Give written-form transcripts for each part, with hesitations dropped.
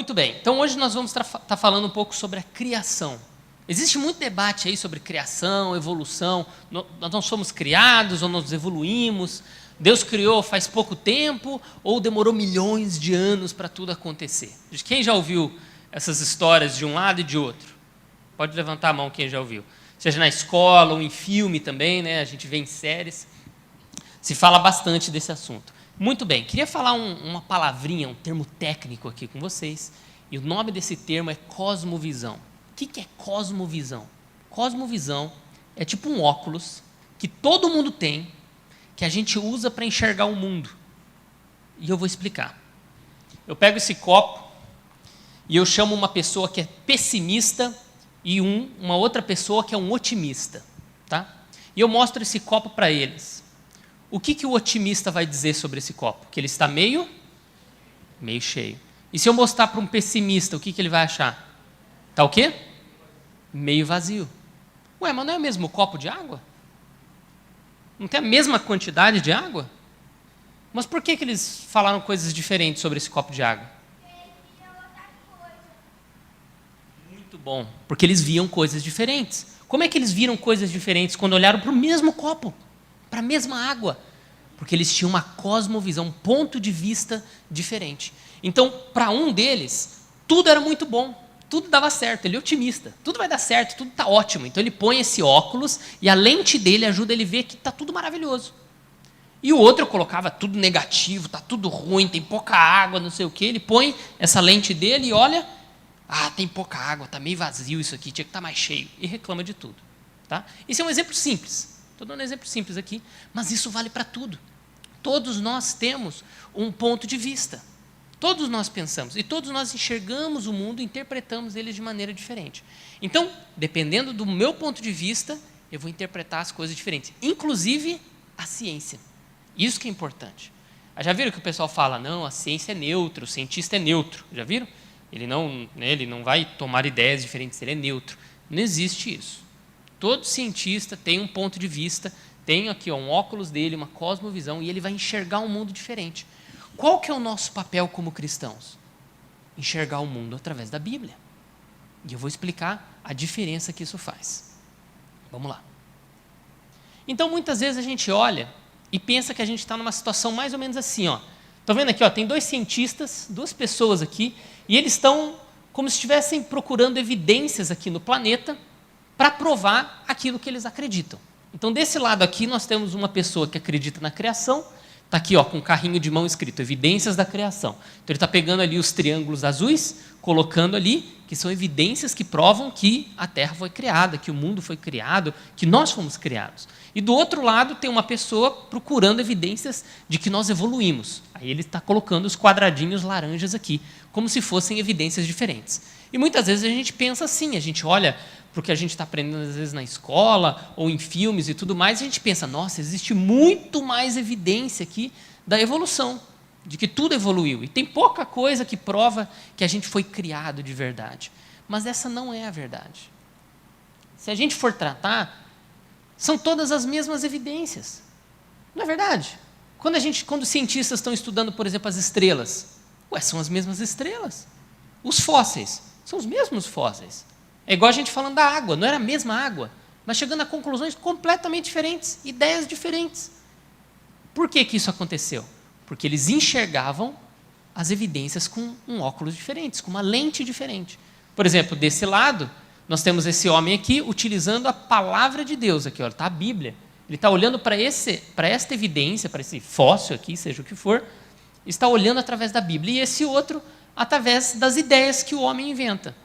Muito bem, então hoje nós vamos estar falando um pouco sobre a criação. Existe muito debate aí sobre criação, evolução. Nós não somos criados ou nós evoluímos? Deus criou faz pouco tempo ou demorou milhões de anos para tudo acontecer? Quem já ouviu essas histórias de um lado e de outro? Pode levantar a mão quem já ouviu. Seja na escola ou em filme também, né? A gente vê em séries. Se fala bastante desse assunto. Muito bem, queria falar uma palavrinha, um termo técnico aqui com vocês. E o nome desse termo é cosmovisão. O que é cosmovisão? Cosmovisão é tipo um óculos que todo mundo tem, que a gente usa para enxergar o mundo. E eu vou explicar. Eu pego esse copo e eu chamo uma pessoa que é pessimista e uma outra pessoa que é um otimista. Tá? E eu mostro esse copo para eles. O que o otimista vai dizer sobre esse copo? Que ele está meio cheio. E se eu mostrar para um pessimista, o que ele vai achar? Está o quê? Meio vazio. Ué, mas não é o mesmo copo de água? Não tem a mesma quantidade de água? Mas por que eles falaram coisas diferentes sobre esse copo de água? Muito bom, porque eles viam coisas diferentes. Como é que eles viram coisas diferentes quando olharam para o mesmo copo? Para a mesma água, porque eles tinham uma cosmovisão, um ponto de vista diferente. Então, para um deles, tudo era muito bom, tudo dava certo, ele é otimista, tudo vai dar certo, tudo está ótimo. Então, ele põe esse óculos e a lente dele ajuda ele a ver que está tudo maravilhoso. E o outro colocava tudo negativo, está tudo ruim, tem pouca água, não sei o quê. Ele põe essa lente dele e olha, tem pouca água, está meio vazio isso aqui, tinha que estar mais cheio. E reclama de tudo. Tá? Esse é um exemplo simples. Estou dando um exemplo simples aqui, mas isso vale para tudo. Todos nós temos um ponto de vista. Todos nós pensamos e todos nós enxergamos o mundo e interpretamos ele de maneira diferente. Então, dependendo do meu ponto de vista, eu vou interpretar as coisas diferentes, inclusive a ciência. Isso que é importante. Já viram que o pessoal fala, não, a ciência é neutra, o cientista é neutro. Já viram? Ele não vai tomar ideias diferentes, ele é neutro. Não existe isso. Todo cientista tem um ponto de vista, tem aqui um óculos dele, uma cosmovisão, e ele vai enxergar um mundo diferente. Qual que é o nosso papel como cristãos? Enxergar o mundo através da Bíblia. E eu vou explicar a diferença que isso faz. Vamos lá. Então, muitas vezes a gente olha e pensa que a gente está numa situação mais ou menos assim. Estão vendo aqui? Tem dois cientistas, duas pessoas aqui, e eles estão como se estivessem procurando evidências aqui no planeta para provar aquilo que eles acreditam. Então, desse lado aqui, nós temos uma pessoa que acredita na criação, está aqui com um carrinho de mão escrito, evidências da criação. Então, ele está pegando ali os triângulos azuis, colocando ali, que são evidências que provam que a Terra foi criada, que o mundo foi criado, que nós fomos criados. E do outro lado, tem uma pessoa procurando evidências de que nós evoluímos. Aí ele está colocando os quadradinhos laranjas aqui, como se fossem evidências diferentes. E muitas vezes a gente pensa assim, a gente olha para o que a gente está aprendendo às vezes na escola ou em filmes e tudo mais, e a gente pensa, nossa, existe muito mais evidência aqui da evolução, de que tudo evoluiu. E tem pouca coisa que prova que a gente foi criado de verdade. Mas essa não é a verdade. Se a gente for tratar, são todas as mesmas evidências. Não é verdade? Quando os cientistas estão estudando, por exemplo, as estrelas, são as mesmas estrelas. Os fósseis são os mesmos fósseis. É igual a gente falando da água, não era a mesma água, mas chegando a conclusões completamente diferentes, ideias diferentes. Por que isso aconteceu? Porque eles enxergavam as evidências com um óculos diferente, com uma lente diferente. Por exemplo, desse lado, nós temos esse homem aqui utilizando a palavra de Deus, aqui, está a Bíblia. Ele está olhando para esta evidência, para esse fóssil aqui, seja o que for, está olhando através da Bíblia. E esse outro, através das ideias que o homem inventa.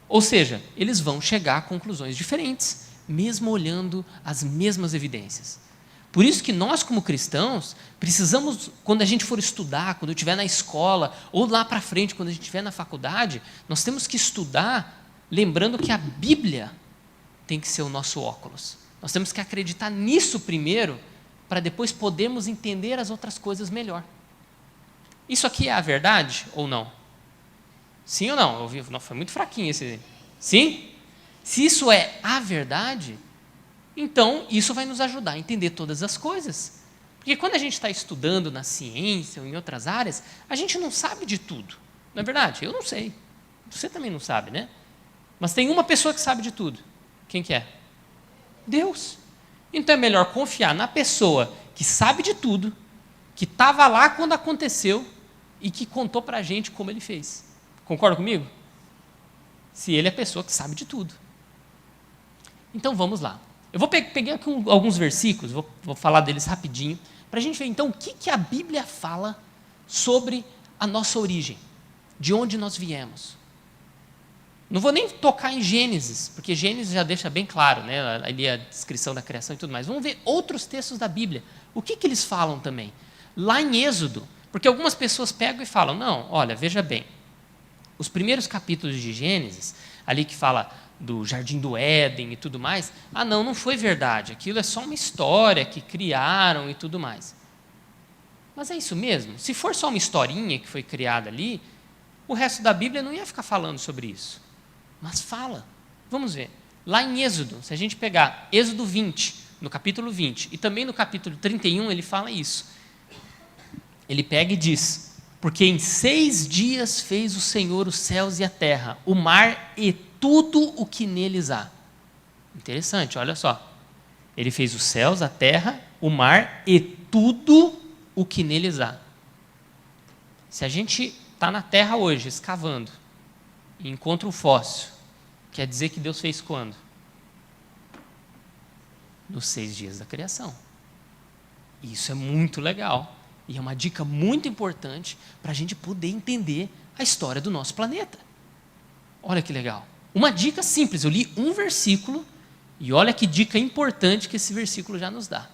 Ou seja, eles vão chegar a conclusões diferentes, mesmo olhando as mesmas evidências. Por isso que nós, como cristãos, precisamos, quando a gente for estudar, quando eu estiver na escola, ou lá para frente, quando a gente estiver na faculdade, nós temos que estudar, lembrando que a Bíblia tem que ser o nosso óculos. Nós temos que acreditar nisso primeiro, para depois podermos entender as outras coisas melhor. Isso aqui é a verdade ou não? Sim ou não? Não, foi muito fraquinho esse. Sim? Se isso é a verdade, então isso vai nos ajudar a entender todas as coisas. Porque quando a gente está estudando na ciência ou em outras áreas, a gente não sabe de tudo. Não é verdade? Eu não sei. Você também não sabe, né? Mas tem uma pessoa que sabe de tudo. Quem que é? Deus. Então é melhor confiar na pessoa que sabe de tudo, que estava lá quando aconteceu e que contou para a gente como ele fez. Concorda comigo? Se ele é a pessoa que sabe de tudo. Então vamos lá. Eu vou pegar aqui alguns versículos, vou falar deles rapidinho, para a gente ver então o que a Bíblia fala sobre a nossa origem, de onde nós viemos. Não vou nem tocar em Gênesis, porque Gênesis já deixa bem claro, né? Ali a descrição da criação e tudo mais. Vamos ver outros textos da Bíblia. O que eles falam também? Lá em Êxodo, porque algumas pessoas pegam e falam, não, olha, veja bem, os primeiros capítulos de Gênesis, ali que fala do Jardim do Éden e tudo mais, não foi verdade, aquilo é só uma história que criaram e tudo mais. Mas é isso mesmo? Se for só uma historinha que foi criada ali, o resto da Bíblia não ia ficar falando sobre isso. Mas fala. Vamos ver. Lá em Êxodo, se a gente pegar Êxodo 20, no capítulo 20, e também no capítulo 31, ele fala isso. Ele pega e diz, porque em 6 dias fez o Senhor os céus e a terra, o mar e tudo o que neles há. Interessante, olha só. Ele fez os céus, a terra, o mar e tudo o que neles há. Se a gente está na terra hoje, escavando, e encontra um fóssil, quer dizer que Deus fez quando? Nos 6 dias da criação. E isso é muito legal. E é uma dica muito importante para a gente poder entender a história do nosso planeta. Olha que legal. Uma dica simples, eu li um versículo e olha que dica importante que esse versículo já nos dá.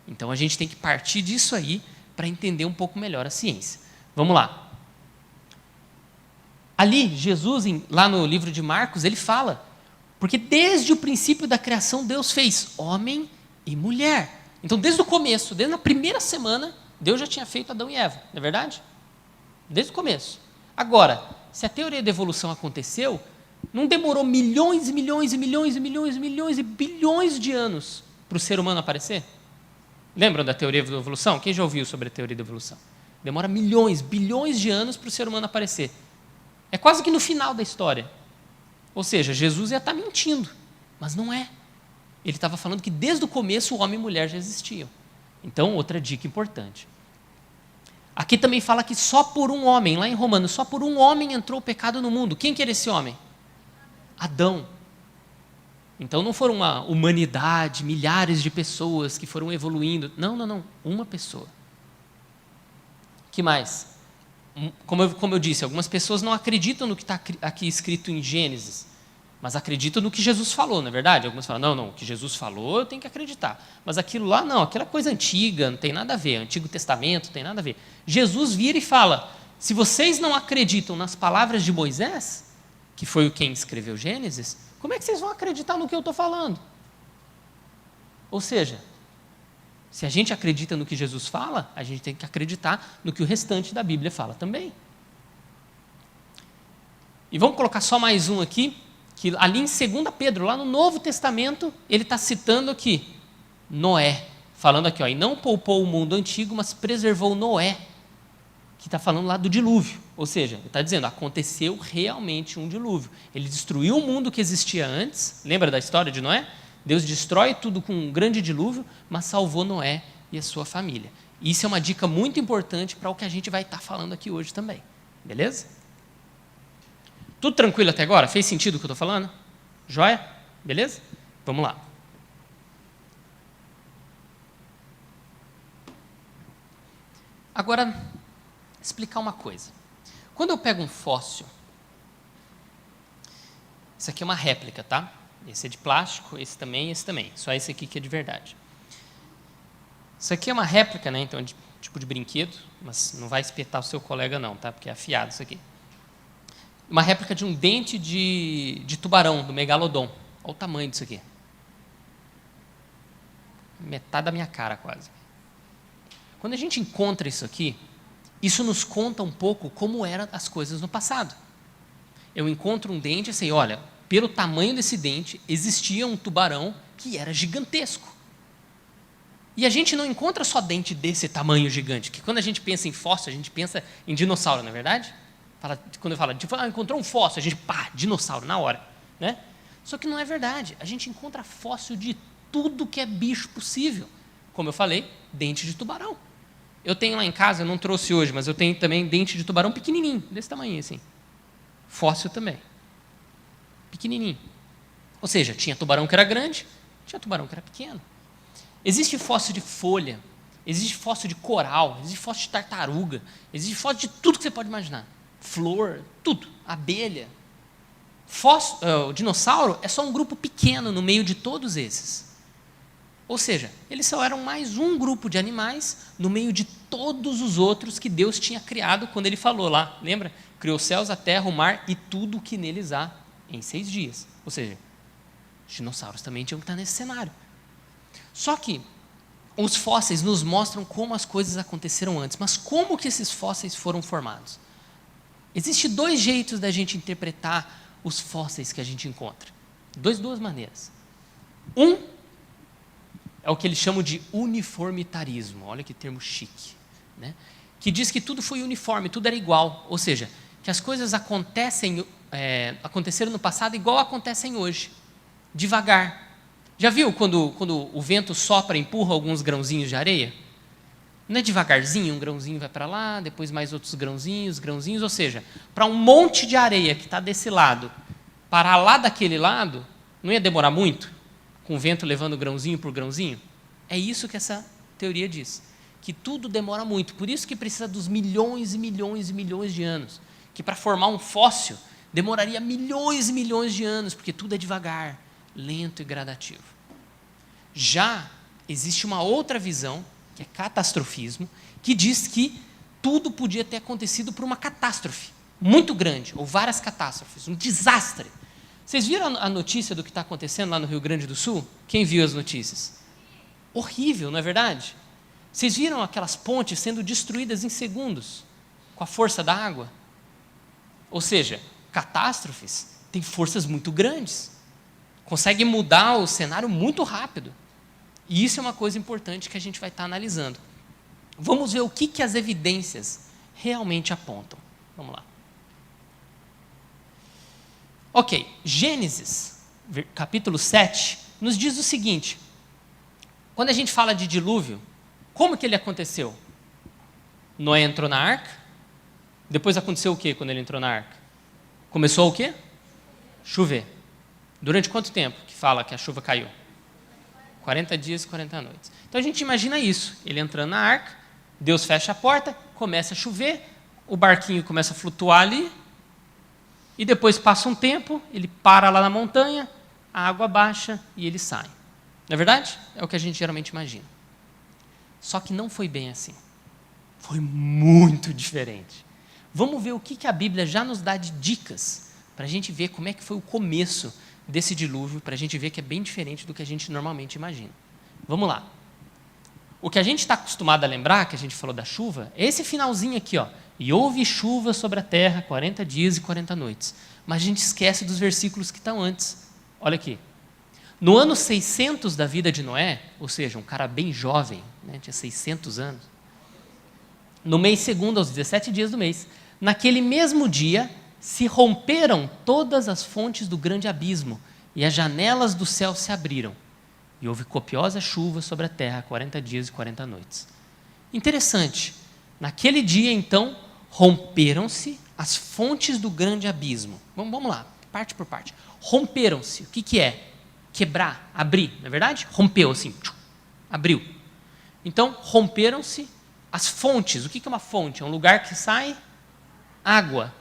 Então a gente tem que partir disso aí para entender um pouco melhor a ciência. Vamos lá. Ali, Jesus, lá no livro de Marcos, ele fala, porque desde o princípio da criação Deus fez homem e mulher. Então desde o começo, desde a primeira semana, Deus já tinha feito Adão e Eva, não é verdade? Desde o começo. Agora, se a teoria da evolução aconteceu, não demorou milhões e milhões e milhões e milhões e milhões e bilhões de anos para o ser humano aparecer? Lembram da teoria da evolução? Quem já ouviu sobre a teoria da evolução? Demora milhões, bilhões de anos para o ser humano aparecer. É quase que no final da história. Ou seja, Jesus ia estar mentindo, mas não é. Ele estava falando que desde o começo o homem e a mulher já existiam. Então, outra dica importante. Aqui também fala que só por um homem, lá em Romanos, só por um homem entrou o pecado no mundo. Quem que era esse homem? Adão. Então não foram uma humanidade, milhares de pessoas que foram evoluindo. Não. Uma pessoa. Que mais? Como eu disse, algumas pessoas não acreditam no que está aqui escrito em Gênesis, mas acreditam no que Jesus falou, não é verdade? Algumas falam, não, o que Jesus falou eu tenho que acreditar. Mas aquilo lá não, aquela coisa antiga, não tem nada a ver, Antigo Testamento, não tem nada a ver. Jesus vira e fala, se vocês não acreditam nas palavras de Moisés, que foi quem escreveu Gênesis, como é que vocês vão acreditar no que eu estou falando? Ou seja, se a gente acredita no que Jesus fala, a gente tem que acreditar no que o restante da Bíblia fala também. E vamos colocar só mais um aqui, que ali em 2 Pedro, lá no Novo Testamento, ele está citando aqui, Noé, falando aqui, e não poupou o mundo antigo, mas preservou Noé, que está falando lá do dilúvio. Ou seja, ele está dizendo, aconteceu realmente um dilúvio. Ele destruiu o mundo que existia antes, lembra da história de Noé? Deus destrói tudo com um grande dilúvio, mas salvou Noé e a sua família. Isso é uma dica muito importante para o que a gente vai estar falando aqui hoje também. Beleza? Tudo tranquilo até agora? Fez sentido o que eu estou falando? Joia? Beleza? Vamos lá. Agora, explicar uma coisa. Quando eu pego um fóssil, isso aqui é uma réplica, tá? Esse é de plástico, esse também, só esse aqui que é de verdade. Isso aqui é uma réplica, né? Então, tipo de brinquedo, mas não vai espetar o seu colega não, tá? Porque é afiado isso aqui. Uma réplica de um dente de tubarão, do megalodon. Olha o tamanho disso aqui. Metade da minha cara, quase. Quando a gente encontra isso aqui, isso nos conta um pouco como eram as coisas no passado. Eu encontro um dente e sei, olha, pelo tamanho desse dente, existia um tubarão que era gigantesco. E a gente não encontra só dente desse tamanho gigante, que quando a gente pensa em fóssil, a gente pensa em dinossauro, não é verdade? Quando fala, tipo, encontrou um fóssil, a gente, pá, dinossauro, na hora. Né? Só que não é verdade. A gente encontra fóssil de tudo que é bicho possível. Como eu falei, dente de tubarão. Eu tenho lá em casa, eu não trouxe hoje, mas eu tenho também dente de tubarão pequenininho, desse tamanho assim. Fóssil também. Pequenininho. Ou seja, tinha tubarão que era grande, tinha tubarão que era pequeno. Existe fóssil de folha, existe fóssil de coral, existe fóssil de tartaruga, existe fóssil de tudo que você pode imaginar. Flor, tudo. Abelha. O dinossauro é só um grupo pequeno no meio de todos esses. Ou seja, eles só eram mais um grupo de animais no meio de todos os outros que Deus tinha criado quando Ele falou lá. Lembra? Criou os céus, a terra, o mar e tudo o que neles há em 6 dias. Ou seja, os dinossauros também tinham que estar nesse cenário. Só que os fósseis nos mostram como as coisas aconteceram antes. Mas como que esses fósseis foram formados? Existem 2 jeitos da gente interpretar os fósseis que a gente encontra. Duas maneiras. Um é o que eles chamam de uniformitarismo. Olha que termo chique. Né? Que diz que tudo foi uniforme, tudo era igual. Ou seja, que as coisas aconteceram no passado igual acontecem hoje. Devagar. Já viu quando o vento sopra e empurra alguns grãozinhos de areia? Não é devagarzinho, um grãozinho vai para lá, depois mais outros grãozinhos, ou seja, para um monte de areia que está desse lado, parar lá daquele lado, não ia demorar muito, com o vento levando grãozinho por grãozinho? É isso que essa teoria diz, que tudo demora muito, por isso que precisa dos milhões e milhões e milhões de anos, que para formar um fóssil demoraria milhões e milhões de anos, porque tudo é devagar, lento e gradativo. Já existe uma outra visão, que é catastrofismo, que diz que tudo podia ter acontecido por uma catástrofe muito grande, ou várias catástrofes, um desastre. Vocês viram a notícia do que está acontecendo lá no Rio Grande do Sul? Quem viu as notícias? Horrível, não é verdade? Vocês viram aquelas pontes sendo destruídas em segundos, com a força da água? Ou seja, catástrofes têm forças muito grandes, conseguem mudar o cenário muito rápido. E isso é uma coisa importante que a gente vai estar analisando. Vamos ver o que as evidências realmente apontam. Vamos lá. Ok, Gênesis, capítulo 7, nos diz o seguinte. Quando a gente fala de dilúvio, como que ele aconteceu? Noé entrou na arca. Depois aconteceu o quê quando ele entrou na arca? Começou o quê? Chover. Durante quanto tempo que fala que a chuva caiu? 40 dias e 40 noites. Então a gente imagina isso, ele entrando na arca, Deus fecha a porta, começa a chover, o barquinho começa a flutuar ali, e depois passa um tempo, ele para lá na montanha, a água baixa e ele sai. Não é verdade? É o que a gente geralmente imagina. Só que não foi bem assim. Foi muito diferente. Vamos ver o que a Bíblia já nos dá de dicas, para a gente ver como é que foi o começo desse dilúvio, para a gente ver que é bem diferente do que a gente normalmente imagina. Vamos lá. O que a gente está acostumado a lembrar, que a gente falou da chuva, é esse finalzinho aqui, ó. E houve chuva sobre a terra 40 dias e 40 noites. Mas a gente esquece dos versículos que estão antes. Olha aqui. No ano 600 da vida de Noé, ou seja, um cara bem jovem, né, tinha 600 anos, no mês segundo, aos 17 dias do mês, naquele mesmo dia, se romperam todas as fontes do grande abismo, e as janelas do céu se abriram, e houve copiosa chuva sobre a terra 40 dias e 40 noites. Interessante, naquele dia, então, romperam-se as fontes do grande abismo. Vamos lá, parte por parte. Romperam-se, o que é? Quebrar, abrir, não é verdade? Rompeu assim, abriu. Então, romperam-se as fontes. O que é uma fonte? É um lugar que sai água.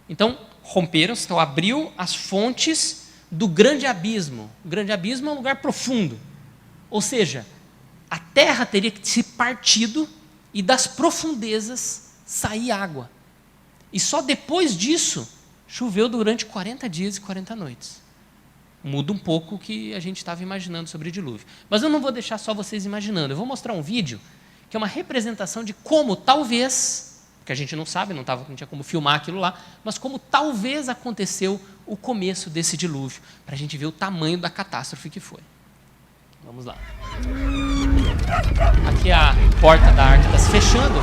Então, romperam-se, então abriu as fontes do grande abismo. O grande abismo é um lugar profundo. Ou seja, a terra teria que se partido e das profundezas sair água. E só depois disso, choveu durante 40 dias e 40 noites. Muda um pouco o que a gente estava imaginando sobre o dilúvio. Mas eu não vou deixar só vocês imaginando. Eu vou mostrar um vídeo que é uma representação de como talvez, porque a gente não sabe, não tinha como filmar aquilo lá, mas como talvez aconteceu o começo desse dilúvio, para a gente ver o tamanho da catástrofe que foi. Vamos lá. Aqui a porta da arca está se fechando.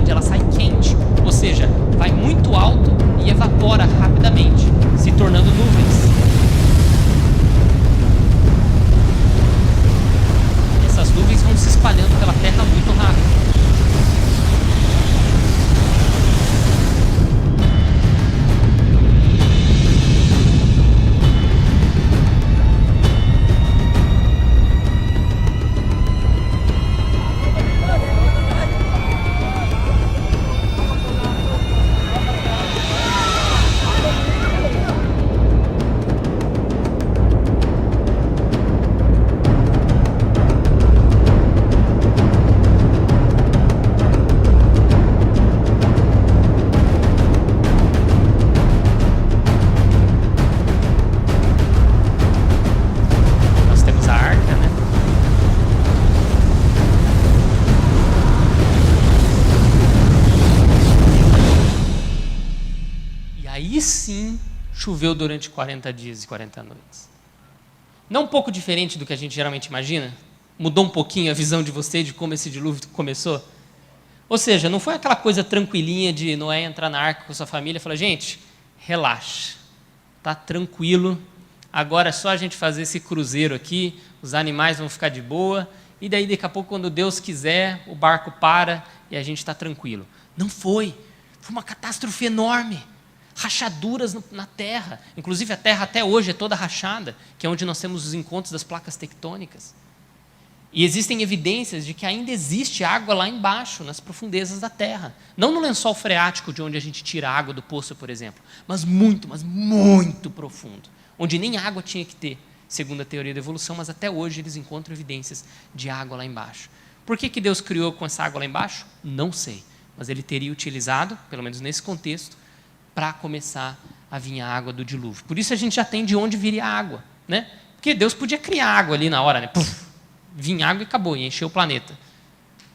umidade, ela sai quente, ou seja, vai muito alto e evapora rapidamente, se tornando nuvens. Essas nuvens vão se espalhando pela terra muito rápido. Aí sim choveu durante 40 dias e 40 noites. Não um pouco diferente do que a gente geralmente imagina? Mudou um pouquinho a visão de você de como esse dilúvio começou? Ou seja, não foi aquela coisa tranquilinha de Noé entrar na arca com sua família e falar, gente, relaxa, tá tranquilo, agora é só a gente fazer esse cruzeiro aqui, os animais vão ficar de boa, e daí daqui a pouco, quando Deus quiser, o barco para e a gente está tranquilo. Não foi. Foi uma catástrofe enorme. Rachaduras na terra, inclusive a terra até hoje é toda rachada, que é onde nós temos os encontros das placas tectônicas. E existem evidências de que ainda existe água lá embaixo, nas profundezas da terra. Não no lençol freático, de onde a gente tira a água do poço, por exemplo, mas muito profundo, onde nem água tinha que ter, segundo a teoria da evolução, mas até hoje eles encontram evidências de água lá embaixo. Por que Deus criou com essa água lá embaixo? Não sei, mas ele teria utilizado, pelo menos nesse contexto, para começar a vir a água do dilúvio. Por isso a gente já tem de onde viria a água, né? Porque Deus podia criar água ali na hora, né? Puf, vinha água e acabou, e encheu o planeta.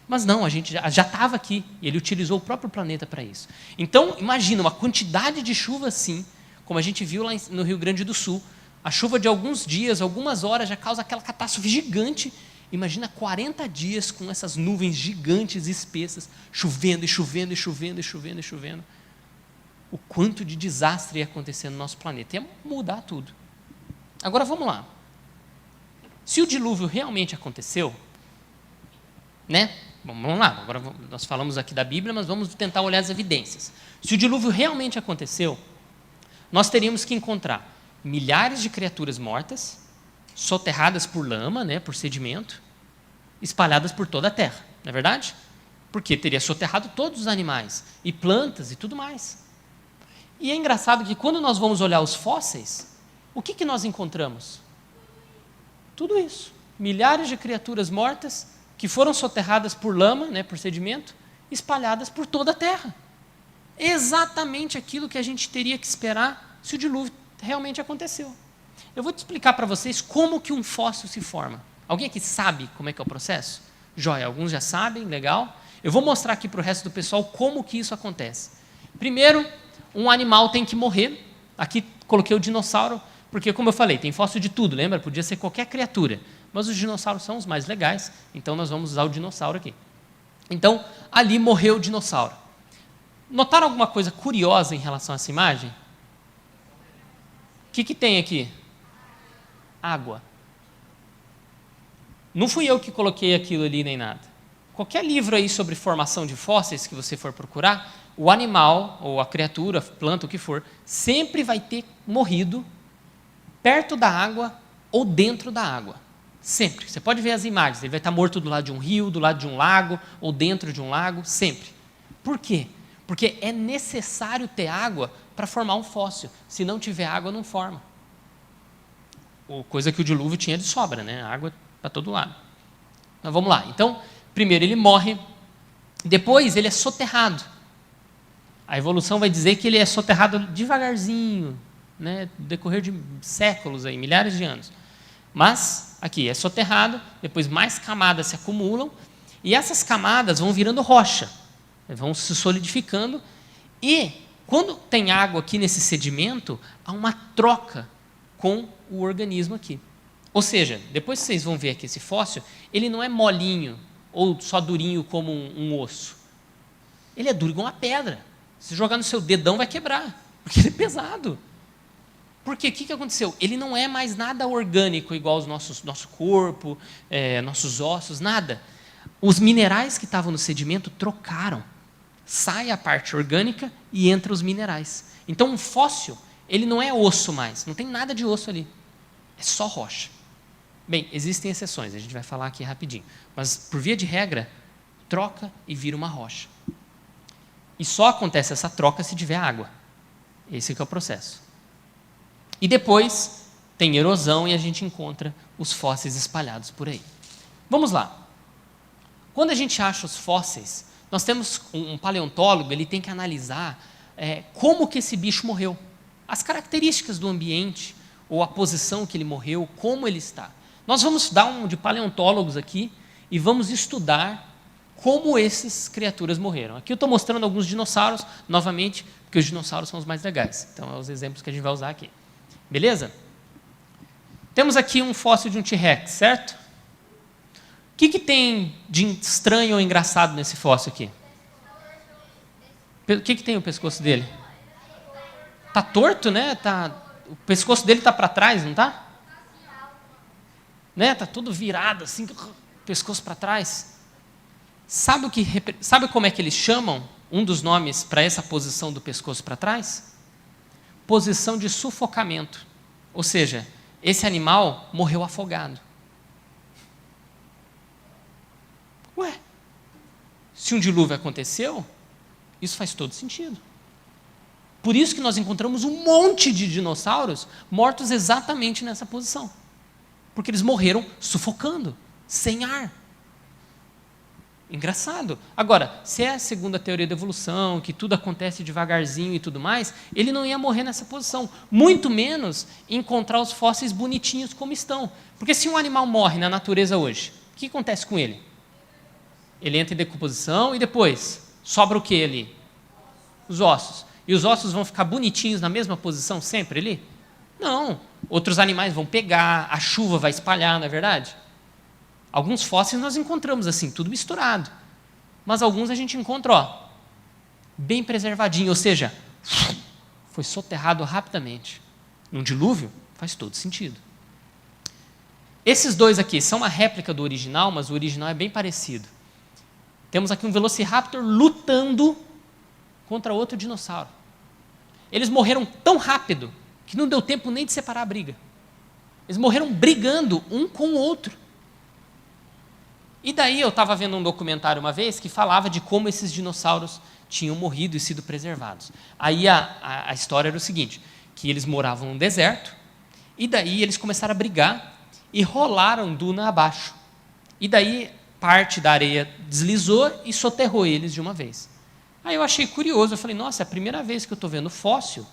Mas não, a gente já estava aqui, e ele utilizou o próprio planeta para isso. Então, imagina, uma quantidade de chuva assim, como a gente viu lá no Rio Grande do Sul, a chuva de alguns dias, algumas horas, já causa aquela catástrofe gigante. Imagina 40 dias com essas nuvens gigantes e espessas, chovendo e chovendo e chovendo e chovendo e chovendo. O quanto de desastre ia acontecer no nosso planeta. Ia mudar tudo. Agora vamos lá. Se o dilúvio realmente aconteceu, né? Vamos lá, agora nós falamos aqui da Bíblia, mas vamos tentar olhar as evidências. Se o dilúvio realmente aconteceu, nós teríamos que encontrar milhares de criaturas mortas, soterradas por lama, né, por sedimento, espalhadas por toda a terra, não é verdade? Porque teria soterrado todos os animais, e plantas e tudo mais. E é engraçado que quando nós vamos olhar os fósseis, o que nós encontramos? Tudo isso. Milhares de criaturas mortas que foram soterradas por lama, né, por sedimento, espalhadas por toda a terra. Exatamente aquilo que a gente teria que esperar se o dilúvio realmente aconteceu. Eu vou te explicar para vocês como que um fóssil se forma. Alguém aqui sabe como é que é o processo? Joia, alguns já sabem, legal. Eu vou mostrar aqui para o resto do pessoal como que isso acontece. Primeiro, um animal tem que morrer. Aqui coloquei o dinossauro, porque, como eu falei, tem fóssil de tudo, lembra? Podia ser qualquer criatura, mas os dinossauros são os mais legais, então nós vamos usar o dinossauro aqui. Então, ali morreu o dinossauro. Notaram alguma coisa curiosa em relação a essa imagem? O que tem aqui? Água. Não fui eu que coloquei aquilo ali nem nada. Qualquer livro aí sobre formação de fósseis que você for procurar, o animal, ou a criatura, a planta, o que for, sempre vai ter morrido perto da água ou dentro da água. Sempre. Você pode ver as imagens. Ele vai estar morto do lado de um rio, do lado de um lago, ou dentro de um lago, sempre. Por quê? Porque é necessário ter água para formar um fóssil. Se não tiver água, não forma. Coisa que o dilúvio tinha de sobra, né? Água para todo lado. Mas vamos lá. Então, primeiro ele morre, depois ele é soterrado. A evolução vai dizer que ele é soterrado devagarzinho, né, no decorrer de séculos, aí, milhares de anos. Mas, aqui, é soterrado, depois mais camadas se acumulam, e essas camadas vão virando rocha, vão se solidificando, e quando tem água aqui nesse sedimento, há uma troca com o organismo aqui. Ou seja, depois que vocês vão ver aqui esse fóssil, ele não é molinho, ou só durinho como um osso. Ele é duro igual uma pedra. Se jogar no seu dedão vai quebrar, porque ele é pesado. Porque o que aconteceu? Ele não é mais nada orgânico igual ao nosso corpo, nossos ossos, nada. Os minerais que estavam no sedimento trocaram. Sai a parte orgânica e entra os minerais. Então um fóssil, ele não é osso mais, não tem nada de osso ali. É só rocha. Bem, existem exceções, a gente vai falar aqui rapidinho. Mas por via de regra, troca e vira uma rocha. E só acontece essa troca se tiver água. Esse que é o processo. E depois tem erosão e a gente encontra os fósseis espalhados por aí. Vamos lá. Quando a gente acha os fósseis, nós temos um paleontólogo, ele tem que analisar como que esse bicho morreu. As características do ambiente, ou a posição que ele morreu, como ele está. Nós vamos dar um de paleontólogos aqui e vamos estudar como essas criaturas morreram. Aqui eu estou mostrando alguns dinossauros, novamente, porque os dinossauros são os mais legais. Então, são os exemplos que a gente vai usar aqui. Beleza? Temos aqui um fóssil de um T-Rex, certo? O que tem de estranho ou engraçado nesse fóssil aqui? O que tem o pescoço dele? Está torto, né? O pescoço dele está para trás, não está? Né? Está todo virado, assim, pescoço para trás. Sabe como é que eles chamam um dos nomes para essa posição do pescoço para trás? Posição de sufocamento. Ou seja, esse animal morreu afogado. Ué, se um dilúvio aconteceu, isso faz todo sentido. Por isso que nós encontramos um monte de dinossauros mortos exatamente nessa posição. Porque eles morreram sufocando, sem ar. Engraçado. Agora, se é a segunda teoria da evolução, que tudo acontece devagarzinho e tudo mais, ele não ia morrer nessa posição. Muito menos encontrar os fósseis bonitinhos como estão. Porque se um animal morre na natureza hoje, o que acontece com ele? Ele entra em decomposição e depois sobra o que ali? Os ossos. E os ossos vão ficar bonitinhos na mesma posição sempre ali? Não. Outros animais vão pegar, a chuva vai espalhar, não é verdade? Alguns fósseis nós encontramos assim, tudo misturado. Mas alguns a gente encontra, bem preservadinho, ou seja, foi soterrado rapidamente. Num dilúvio, faz todo sentido. Esses dois aqui são uma réplica do original, mas o original é bem parecido. Temos aqui um Velociraptor lutando contra outro dinossauro. Eles morreram tão rápido que não deu tempo nem de separar a briga. Eles morreram brigando um com o outro. E daí eu estava vendo um documentário uma vez que falava de como esses dinossauros tinham morrido e sido preservados. Aí a história era o seguinte, que eles moravam no deserto, e daí eles começaram a brigar e rolaram duna abaixo. E daí parte da areia deslizou e soterrou eles de uma vez. Aí eu achei curioso, eu falei, nossa, é a primeira vez que eu estou vendo fóssil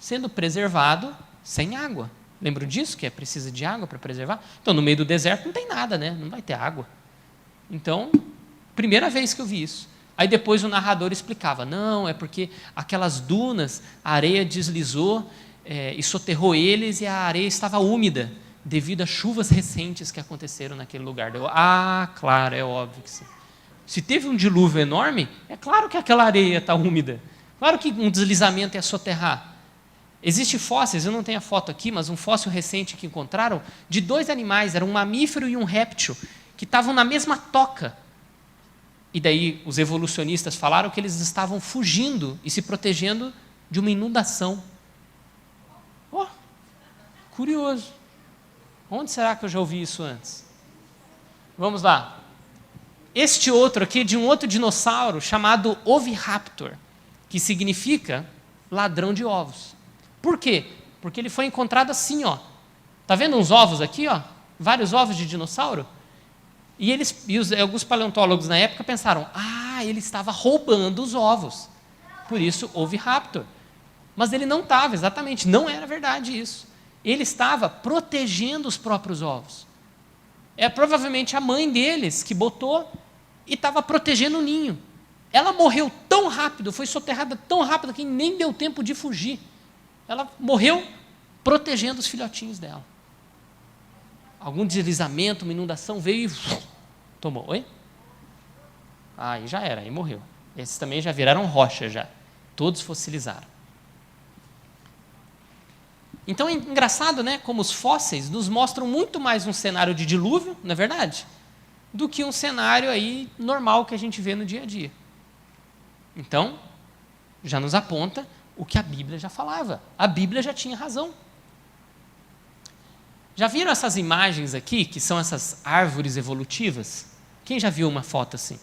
sendo preservado sem água. Lembram disso, que precisa de água para preservar? Então, no meio do deserto não tem nada, né? Não vai ter água. Então, primeira vez que eu vi isso. Aí depois o narrador explicava, não, é porque aquelas dunas, a areia deslizou e soterrou eles e a areia estava úmida, devido a chuvas recentes que aconteceram naquele lugar. Claro, é óbvio que sim. Se teve um dilúvio enorme, é claro que aquela areia está úmida. Claro que um deslizamento ia soterrar. Existem fósseis, eu não tenho a foto aqui, mas um fóssil recente que encontraram, de dois animais, era um mamífero e um réptil, que estavam na mesma toca. E daí os evolucionistas falaram que eles estavam fugindo e se protegendo de uma inundação. Curioso. Onde será que eu já ouvi isso antes? Vamos lá. Este outro aqui é de um outro dinossauro chamado Oviraptor, que significa ladrão de ovos. Por quê? Porque ele foi encontrado assim, ó. Tá vendo uns ovos aqui, ó? Vários ovos de dinossauro? E alguns paleontólogos na época pensaram, ele estava roubando os ovos. Por isso, Oviraptor. Mas ele não estava, exatamente, não era verdade isso. Ele estava protegendo os próprios ovos. É provavelmente a mãe deles que botou e estava protegendo o ninho. Ela morreu tão rápido, foi soterrada tão rápido que nem deu tempo de fugir. Ela morreu protegendo os filhotinhos dela. Algum deslizamento, uma inundação veio e tomou. Oi? Aí já era, aí morreu. Esses também já viraram rocha, já. Todos fossilizaram. Então é engraçado, né, como os fósseis nos mostram muito mais um cenário de dilúvio, não é verdade? Do que um cenário aí normal que a gente vê no dia a dia. Então, já nos aponta o que a Bíblia já falava. A Bíblia já tinha razão. Já viram essas imagens aqui, que são essas árvores evolutivas? Quem já viu uma foto assim?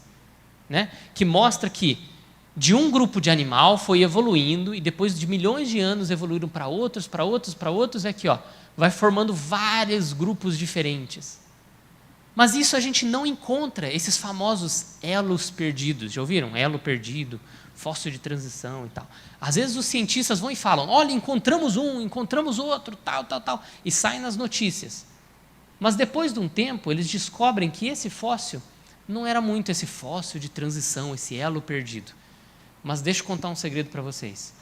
Né? Que mostra que de um grupo de animal foi evoluindo e depois de milhões de anos evoluíram para outros, e aqui, ó, vai formando vários grupos diferentes. Mas isso a gente não encontra, esses famosos elos perdidos. Já ouviram? Elo perdido, fóssil de transição e tal. Às vezes os cientistas vão e falam, olha, encontramos um, encontramos outro, tal, e saem nas notícias. Mas depois de um tempo, eles descobrem que esse fóssil não era muito esse fóssil de transição, esse elo perdido. Mas deixa eu contar um segredo para vocês.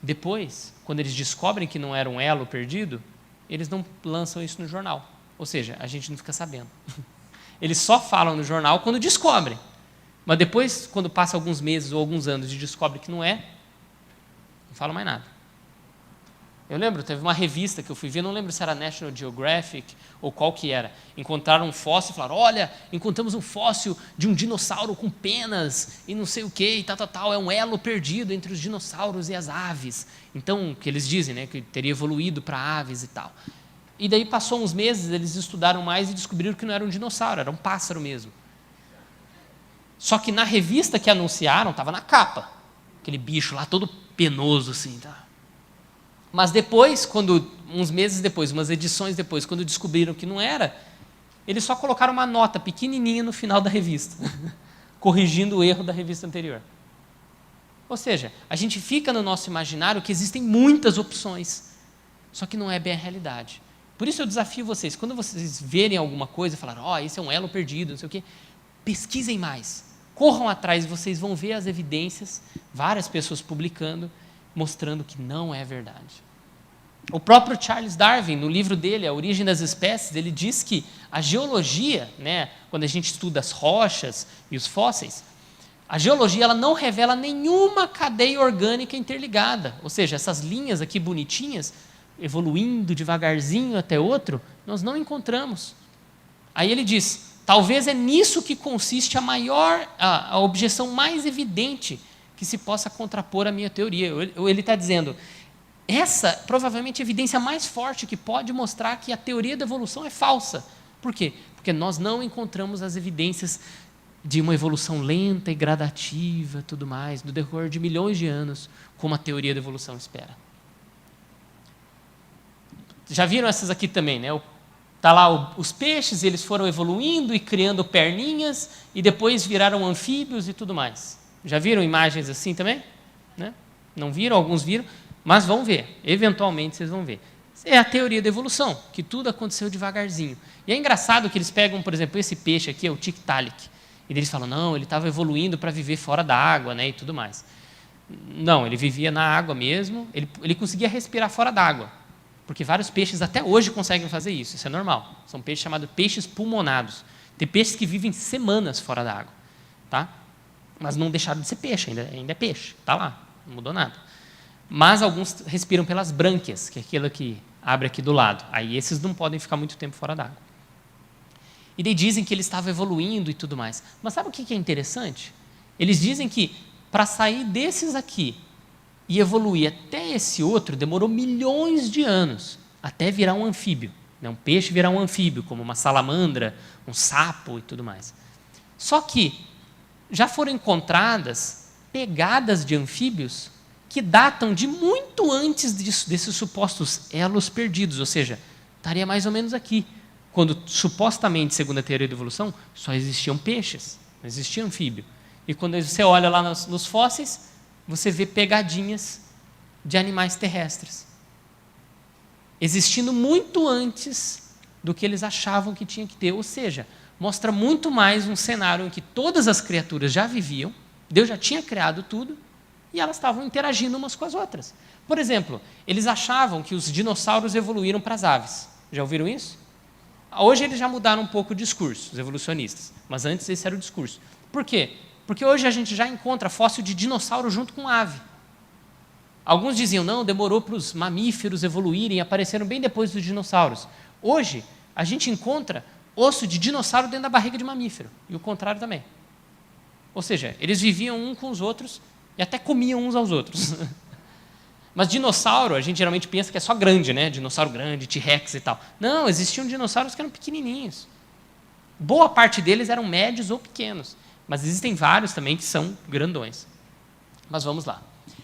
Depois, quando eles descobrem que não era um elo perdido, eles não lançam isso no jornal. Ou seja, a gente não fica sabendo. Eles só falam no jornal quando descobrem. Mas depois, quando passa alguns meses ou alguns anos e descobre que não é, não fala mais nada. Eu lembro, teve uma revista que eu fui ver, não lembro se era National Geographic ou qual que era. Encontraram um fóssil e falaram, olha, encontramos um fóssil de um dinossauro com penas e não sei o que, e tal, é um elo perdido entre os dinossauros e as aves. Então, que eles dizem, né, que teria evoluído para aves e tal. E daí passou uns meses, eles estudaram mais e descobriram que não era um dinossauro, era um pássaro mesmo. Só que na revista que anunciaram, estava na capa, aquele bicho lá todo penoso assim, tá? Mas depois, uns meses depois, umas edições depois, quando descobriram que não era, eles só colocaram uma nota pequenininha no final da revista, corrigindo o erro da revista anterior. Ou seja, a gente fica no nosso imaginário que existem muitas opções, só que não é bem a realidade. Por isso eu desafio vocês, quando vocês verem alguma coisa e falarem, esse é um elo perdido, não sei o quê, pesquisem mais, corram atrás, vocês vão ver as evidências, várias pessoas publicando, mostrando que não é verdade. O próprio Charles Darwin, no livro dele, A Origem das Espécies, ele diz que a geologia, né, quando a gente estuda as rochas e os fósseis, a geologia ela não revela nenhuma cadeia orgânica interligada. Ou seja, essas linhas aqui bonitinhas, evoluindo devagarzinho até outro, nós não encontramos. Aí ele diz, talvez é nisso que consiste a objeção mais evidente que se possa contrapor à minha teoria. Ele está dizendo, essa provavelmente é a evidência mais forte que pode mostrar que a teoria da evolução é falsa. Por quê? Porque nós não encontramos as evidências de uma evolução lenta e gradativa, tudo mais, no decorrer de milhões de anos, como a teoria da evolução espera. Já viram essas aqui também, né? Está lá os peixes, eles foram evoluindo e criando perninhas, e depois viraram anfíbios e tudo mais. Já viram imagens assim também? Né? Não viram? Alguns viram, mas vão ver. Eventualmente vocês vão ver. É a teoria da evolução, que tudo aconteceu devagarzinho. E é engraçado que eles pegam, por exemplo, esse peixe aqui, é o Tiktaalik, e eles falam, não, ele estava evoluindo para viver fora da água, né, e tudo mais. Não, ele vivia na água mesmo, ele conseguia respirar fora da água, porque vários peixes até hoje conseguem fazer isso é normal. São peixes chamados peixes pulmonados. Tem peixes que vivem semanas fora da água, tá? Mas não deixaram de ser peixe, ainda é peixe, está lá, não mudou nada. Mas alguns respiram pelas brânquias, que é aquilo que abre aqui do lado. Aí esses não podem ficar muito tempo fora d'água. E daí dizem que ele estava evoluindo e tudo mais. Mas sabe o que é interessante? Eles dizem que para sair desses aqui e evoluir até esse outro, demorou milhões de anos, até virar um anfíbio. Um peixe virar um anfíbio, como uma salamandra, um sapo e tudo mais. Só que já foram encontradas pegadas de anfíbios que datam de muito antes desses supostos elos perdidos, ou seja, estaria mais ou menos aqui, quando supostamente, segundo a teoria da evolução, só existiam peixes, não existia anfíbio. E quando você olha lá nos fósseis, você vê pegadinhas de animais terrestres, existindo muito antes do que eles achavam que tinha que ter, ou seja, mostra muito mais um cenário em que todas as criaturas já viviam, Deus já tinha criado tudo, e elas estavam interagindo umas com as outras. Por exemplo, eles achavam que os dinossauros evoluíram para as aves. Já ouviram isso? Hoje eles já mudaram um pouco o discurso, os evolucionistas, mas antes esse era o discurso. Por quê? Porque hoje a gente já encontra fóssil de dinossauro junto com ave. Alguns diziam, não, demorou para os mamíferos evoluírem, apareceram bem depois dos dinossauros. Hoje, a gente encontra osso de dinossauro dentro da barriga de mamífero, e o contrário também. Ou seja, eles viviam uns com os outros e até comiam uns aos outros. Mas dinossauro, a gente geralmente pensa que é só grande, né? Dinossauro grande, T-Rex e tal. Não, existiam dinossauros que eram pequenininhos. Boa parte deles eram médios ou pequenos, mas existem vários também que são grandões. Mas vamos lá.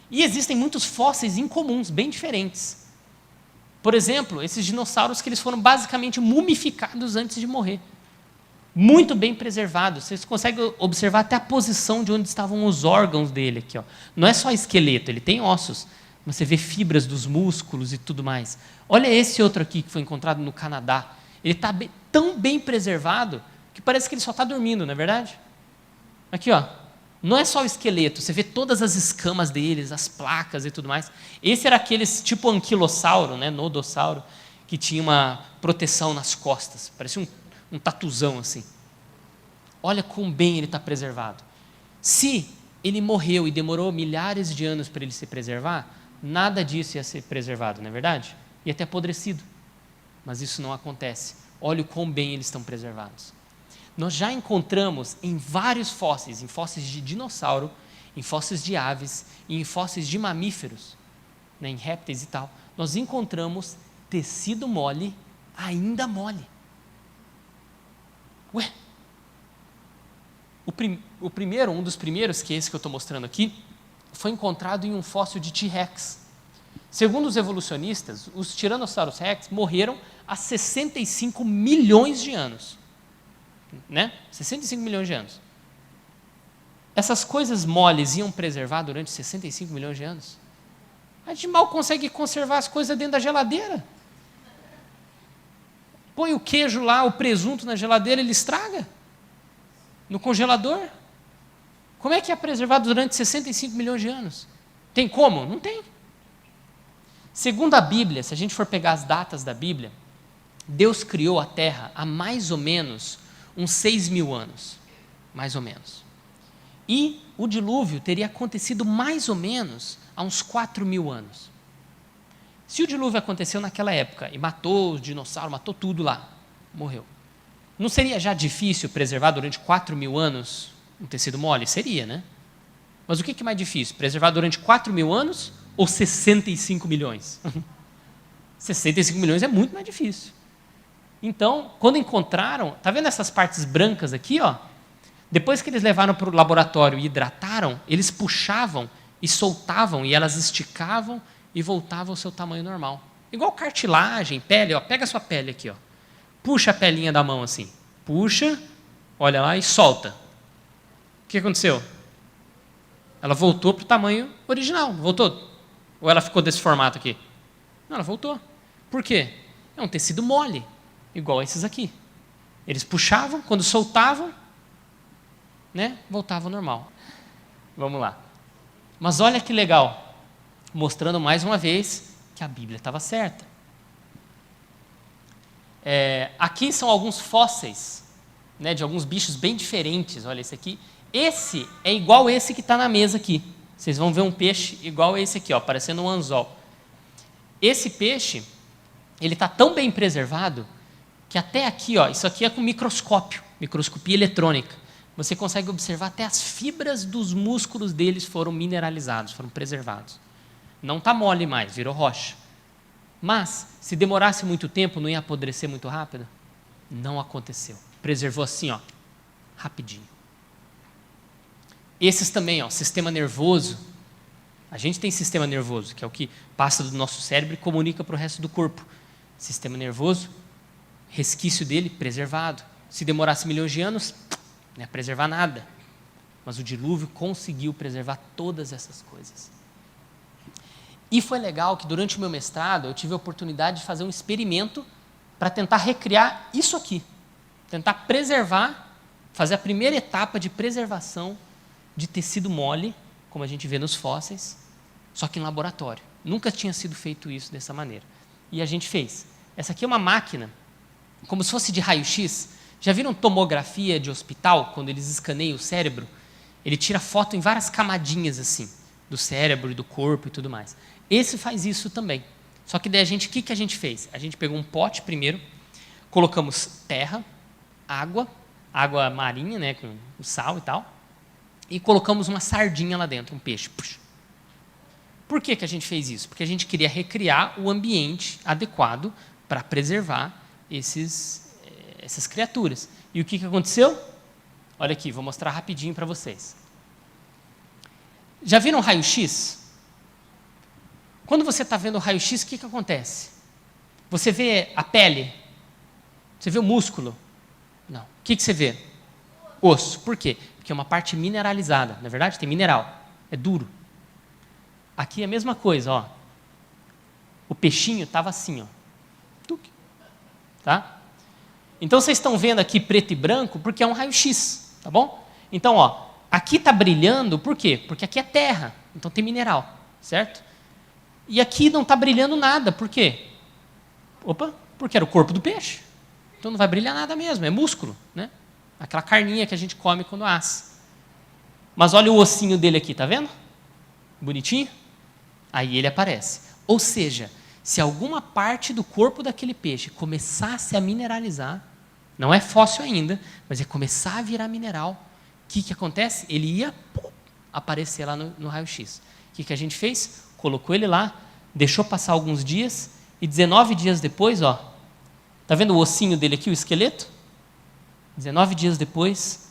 E existem muitos fósseis incomuns, bem diferentes. Por exemplo, esses dinossauros que eles foram basicamente mumificados antes de morrer. Muito bem preservados. Vocês conseguem observar até a posição de onde estavam os órgãos dele aqui, ó. Não é só esqueleto, ele tem ossos, mas você vê fibras dos músculos e tudo mais. Olha esse outro aqui que foi encontrado no Canadá. Ele está tão bem preservado que parece que ele só está dormindo, não é verdade? Aqui, ó. Não é só o esqueleto, você vê todas as escamas deles, as placas e tudo mais. Esse era aqueles tipo anquilossauro, né, nodossauro, que tinha uma proteção nas costas, parecia um tatuzão assim. Olha como bem ele está preservado. Se ele morreu e demorou milhares de anos para ele se preservar, nada disso ia ser preservado, não é verdade? Ia ter apodrecido. Mas isso não acontece. Olha o quão bem eles estão preservados. Nós já encontramos em vários fósseis, em fósseis de dinossauro, em fósseis de aves e em fósseis de mamíferos, né, em répteis e tal, nós encontramos tecido mole, ainda mole. Ué? O primeiro, um dos primeiros, que é esse que eu estou mostrando aqui, foi encontrado em um fóssil de T-Rex. Segundo os evolucionistas, os Tyrannosaurus rex morreram há 65 milhões de anos. Né? 65 milhões de anos. Essas coisas moles iam preservar durante 65 milhões de anos? A gente mal consegue conservar as coisas dentro da geladeira. Põe o queijo lá, o presunto na geladeira, ele estraga. No congelador. Como é que é preservado durante 65 milhões de anos? Tem como? Não tem. Segundo a Bíblia, se a gente for pegar as datas da Bíblia, Deus criou a Terra há mais ou menos uns 6.000 anos, mais ou menos. E o dilúvio teria acontecido mais ou menos há uns 4.000 anos. Se o dilúvio aconteceu naquela época e matou os dinossauros, matou tudo lá, morreu, não seria já difícil preservar durante 4.000 anos um tecido mole? Seria, né? Mas o que é mais difícil? Preservar durante 4.000 anos ou 65 milhões? 65 milhões é muito mais difícil. Então, quando encontraram, está vendo essas partes brancas aqui, ó? Depois que eles levaram para o laboratório e hidrataram, eles puxavam e soltavam, e elas esticavam e voltavam ao seu tamanho normal. Igual cartilagem, pele, ó, pega a sua pele aqui, ó. Puxa a pelinha da mão assim. Puxa, olha lá e solta. O que aconteceu? Ela voltou para o tamanho original, não voltou? Ou ela ficou desse formato aqui? Não, ela voltou. Por quê? É um tecido mole, igual esses aqui. Eles puxavam, quando soltavam, né, voltava ao normal. Vamos lá. Mas olha que legal, mostrando mais uma vez que a Bíblia estava certa. Aqui são alguns fósseis, né, de alguns bichos bem diferentes. Olha esse aqui. Esse é igual esse que está na mesa aqui. Vocês vão ver um peixe igual a esse aqui, ó, parecendo um anzol. Esse peixe, ele está tão bem preservado que até aqui, ó, isso aqui é com microscópio, microscopia eletrônica. Você consegue observar até as fibras dos músculos deles foram mineralizados, foram preservados. Não está mole mais, virou rocha. Mas, se demorasse muito tempo, não ia apodrecer muito rápido? Não aconteceu. Preservou assim, ó, rapidinho. Esses também, ó, sistema nervoso. A gente tem sistema nervoso, que é o que passa do nosso cérebro e comunica para o resto do corpo. Sistema nervoso, resquício dele preservado. Se demorasse milhões de anos, não ia preservar nada. Mas o dilúvio conseguiu preservar todas essas coisas. E foi legal que durante o meu mestrado eu tive a oportunidade de fazer um experimento para tentar recriar isso aqui. Tentar preservar, fazer a primeira etapa de preservação de tecido mole, como a gente vê nos fósseis, só que em laboratório. Nunca tinha sido feito isso dessa maneira. E a gente fez. Essa aqui é uma máquina, como se fosse de raio-x. Já viram tomografia de hospital, quando eles escaneiam o cérebro? Ele tira foto em várias camadinhas assim, do cérebro e do corpo e tudo mais. Esse faz isso também. Só que daí o que a gente fez? A gente pegou um pote primeiro, colocamos terra, água marinha, né, com o sal e tal, e colocamos uma sardinha lá dentro, um peixe. Por que a gente fez isso? Porque a gente queria recriar o ambiente adequado para preservar essas criaturas. E o que aconteceu? Olha aqui, vou mostrar rapidinho para vocês. Já viram raio-x? Quando você está vendo o raio-x, o que acontece? Você vê a pele? Você vê o músculo? Não. O que você vê? Osso. Por quê? Porque é uma parte mineralizada, não é verdade? Tem mineral. É duro. Aqui é a mesma coisa, ó. O peixinho estava assim, ó. Tá? Então vocês estão vendo aqui preto e branco porque é um raio-x, tá bom? Então, ó, aqui está brilhando, por quê? Porque aqui é terra, então tem mineral, certo? E aqui não está brilhando nada, por quê? Porque era o corpo do peixe. Então não vai brilhar nada mesmo, é músculo, né? Aquela carninha que a gente come quando assa. Mas olha o ossinho dele aqui, tá vendo? Bonitinho? Aí ele aparece. Ou seja, se alguma parte do corpo daquele peixe começasse a mineralizar, não é fóssil ainda, mas ia começar a virar mineral, o que acontece? Ele ia aparecer lá no raio-x. O que a gente fez? Colocou ele lá, deixou passar alguns dias, e 19 dias depois, ó, tá vendo o ossinho dele aqui, o esqueleto? 19 dias depois,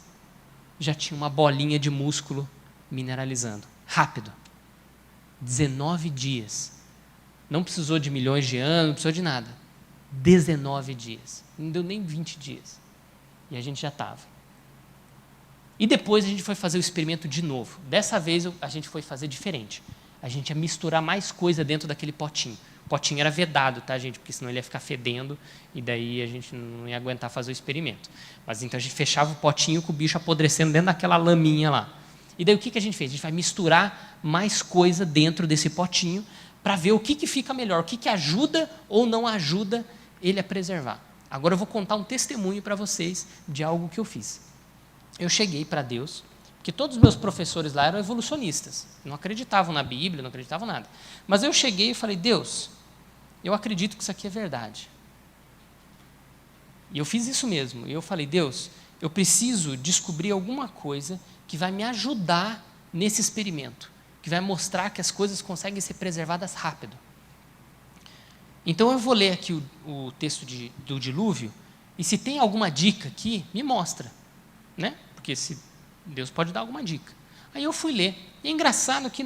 já tinha uma bolinha de músculo mineralizando. Rápido. 19 dias. Não precisou de milhões de anos, não precisou de nada. 19 dias. Não deu nem 20 dias. E a gente já estava. E depois a gente foi fazer o experimento de novo. Dessa vez a gente foi fazer diferente. A gente ia misturar mais coisa dentro daquele potinho. O potinho era vedado, tá, gente? Porque senão ele ia ficar fedendo e daí a gente não ia aguentar fazer o experimento. Mas então a gente fechava o potinho com o bicho apodrecendo dentro daquela laminha lá. E daí o que a gente fez? A gente vai misturar mais coisa dentro desse potinho para ver o que fica melhor, o que ajuda ou não ajuda ele a preservar. Agora eu vou contar um testemunho para vocês de algo que eu fiz. Eu cheguei para Deus, porque todos os meus professores lá eram evolucionistas, não acreditavam na Bíblia, não acreditavam nada. Mas eu cheguei e falei, Deus, eu acredito que isso aqui é verdade. E eu fiz isso mesmo. E eu falei, Deus, eu preciso descobrir alguma coisa que vai me ajudar nesse experimento, que vai mostrar que as coisas conseguem ser preservadas rápido. Então eu vou ler aqui o texto do dilúvio, e se tem alguma dica aqui, me mostra, né? Porque se Deus pode dar alguma dica. Aí eu fui ler, e é engraçado que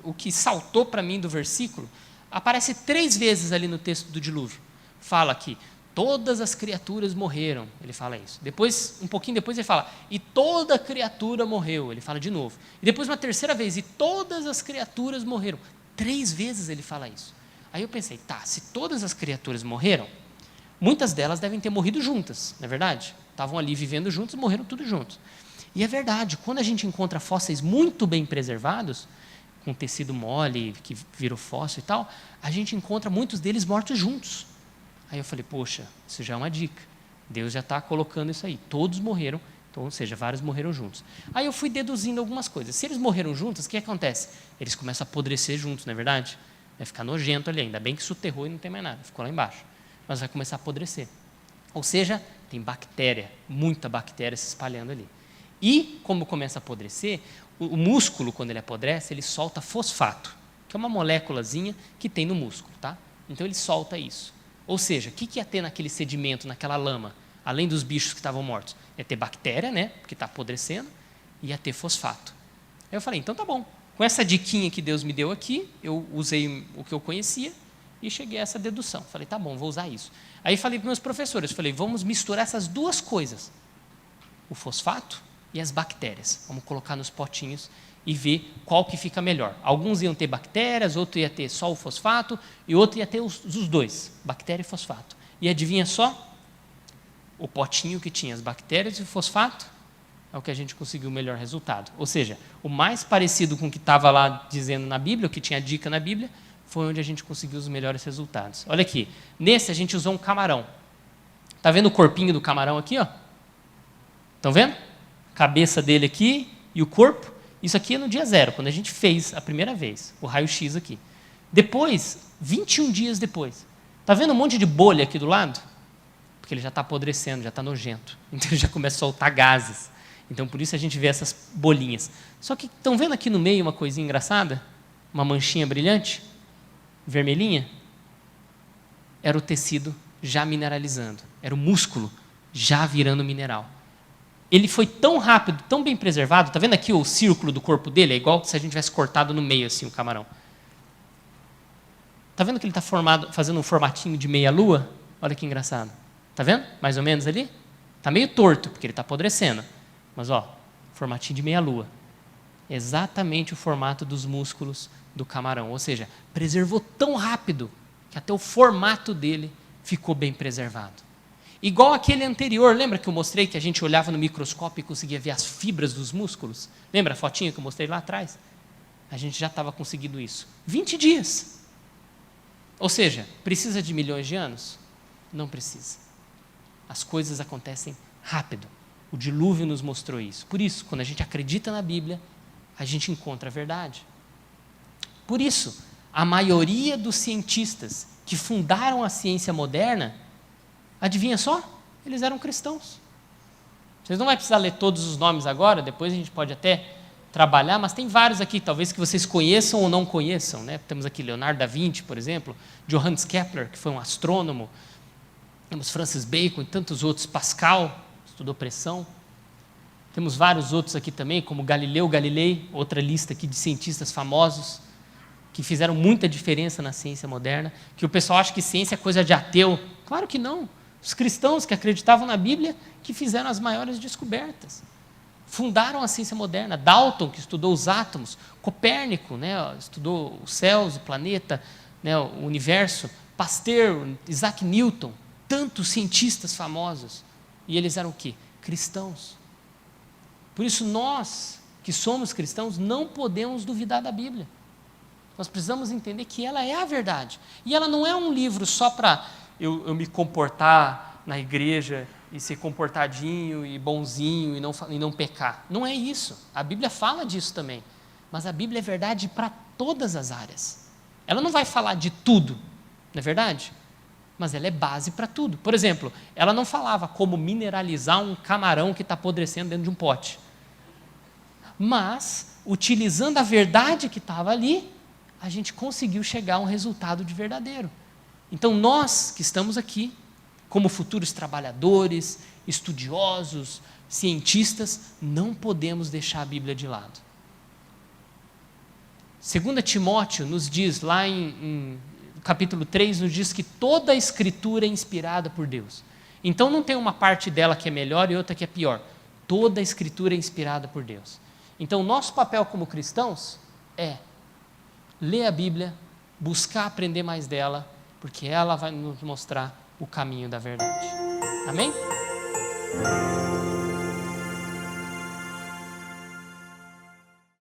o que saltou para mim do versículo, aparece 3 vezes ali no texto do dilúvio. Fala aqui, todas as criaturas morreram, ele fala isso. Depois, um pouquinho depois ele fala, e toda criatura morreu, ele fala de novo. E depois uma terceira vez, e todas as criaturas morreram. 3 vezes ele fala isso. Aí eu pensei, tá, se todas as criaturas morreram, muitas delas devem ter morrido juntas, não é verdade? Estavam ali vivendo juntos, morreram tudo juntos. E é verdade, quando a gente encontra fósseis muito bem preservados, com tecido mole, que virou fóssil e tal, a gente encontra muitos deles mortos juntos. Aí eu falei, poxa, isso já é uma dica. Deus já está colocando isso aí. Todos morreram, então, ou seja, vários morreram juntos. Aí eu fui deduzindo algumas coisas. Se eles morreram juntos, o que acontece? Eles começam a apodrecer juntos, não é verdade? Vai ficar nojento ali, ainda bem que soterrou e não tem mais nada, ficou lá embaixo. Mas vai começar a apodrecer. Ou seja, tem bactéria, muita bactéria se espalhando ali. E, como começa a apodrecer, o músculo, quando ele apodrece, ele solta fosfato, que é uma moléculazinha que tem no músculo, tá? Então ele solta isso. Ou seja, o que ia ter naquele sedimento, naquela lama, além dos bichos que estavam mortos? Ia ter bactéria, né, porque está apodrecendo, e ia ter fosfato. Aí eu falei, então tá bom. Com essa diquinha que Deus me deu aqui, eu usei o que eu conhecia e cheguei a essa dedução. Falei, tá bom, vou usar isso. Aí falei para meus professores, falei, vamos misturar essas 2 coisas, o fosfato e as bactérias. Vamos colocar nos potinhos e ver qual que fica melhor. Alguns iam ter bactérias, outro ia ter só o fosfato e outro ia ter os 2, bactéria e fosfato. E adivinha só? O potinho que tinha as bactérias e o fosfato é o que a gente conseguiu o melhor resultado. Ou seja, o mais parecido com o que estava lá dizendo na Bíblia, o que tinha dica na Bíblia, foi onde a gente conseguiu os melhores resultados. Olha aqui, nesse a gente usou um camarão. Está vendo o corpinho do camarão aqui? Estão vendo? Cabeça dele aqui e o corpo, isso aqui é no dia 0, quando a gente fez a primeira vez, o raio-x aqui. Depois, 21 dias depois, está vendo um monte de bolha aqui do lado? Porque ele já está apodrecendo, já está nojento. Então ele já começa a soltar gases. Então por isso a gente vê essas bolinhas. Só que estão vendo aqui no meio uma coisinha engraçada? Uma manchinha brilhante? Vermelhinha? Era o tecido já mineralizando. Era o músculo já virando mineral. Ele foi tão rápido, tão bem preservado. Está vendo aqui o círculo do corpo dele? É igual se a gente tivesse cortado no meio assim o camarão. Está vendo que ele está fazendo um formatinho de meia-lua? Olha que engraçado. Está vendo? Mais ou menos ali? Está meio torto, porque ele está apodrecendo. Mas, formatinho de meia-lua. Exatamente o formato dos músculos do camarão. Ou seja, preservou tão rápido que até o formato dele ficou bem preservado. Igual aquele anterior, lembra que eu mostrei que a gente olhava no microscópio e conseguia ver as fibras dos músculos? Lembra a fotinha que eu mostrei lá atrás? A gente já estava conseguindo isso. 20 dias. Ou seja, precisa de milhões de anos? Não precisa. As coisas acontecem rápido. O dilúvio nos mostrou isso. Por isso, quando a gente acredita na Bíblia, a gente encontra a verdade. Por isso, a maioria dos cientistas que fundaram a ciência moderna, adivinha só? Eles eram cristãos. Vocês não vão precisar ler todos os nomes agora, depois a gente pode até trabalhar, mas tem vários aqui, talvez que vocês conheçam ou não conheçam. Né? Temos aqui Leonardo da Vinci, por exemplo, Johannes Kepler, que foi um astrônomo, temos Francis Bacon e tantos outros, Pascal, estudou pressão. Temos vários outros aqui também, como Galileu Galilei, outra lista aqui de cientistas famosos, que fizeram muita diferença na ciência moderna, que o pessoal acha que ciência é coisa de ateu. Claro que não. Os cristãos que acreditavam na Bíblia, que fizeram as maiores descobertas. Fundaram a ciência moderna. Dalton, que estudou os átomos. Copérnico, né, estudou os céus, o planeta, né, o universo. Pasteur, Isaac Newton, tantos cientistas famosos. E eles eram o quê? Cristãos. Por isso nós, que somos cristãos, não podemos duvidar da Bíblia. Nós precisamos entender que ela é a verdade. E ela não é um livro só para eu me comportar na igreja e ser comportadinho e bonzinho e não pecar. Não é isso. A Bíblia fala disso também. Mas a Bíblia é verdade para todas as áreas. Ela não vai falar de tudo, não é verdade? Mas ela é base para tudo. Por exemplo, ela não falava como mineralizar um camarão que está apodrecendo dentro de um pote. Mas, utilizando a verdade que estava ali, a gente conseguiu chegar a um resultado de verdadeiro. Então, nós que estamos aqui, como futuros trabalhadores, estudiosos, cientistas, não podemos deixar a Bíblia de lado. 2 Timóteo nos diz, lá em capítulo 3, nos diz que toda a Escritura é inspirada por Deus. Então, não tem uma parte dela que é melhor e outra que é pior. Toda a Escritura é inspirada por Deus. Então, nosso papel como cristãos é ler a Bíblia, buscar aprender mais dela, porque ela vai nos mostrar o caminho da verdade. Amém?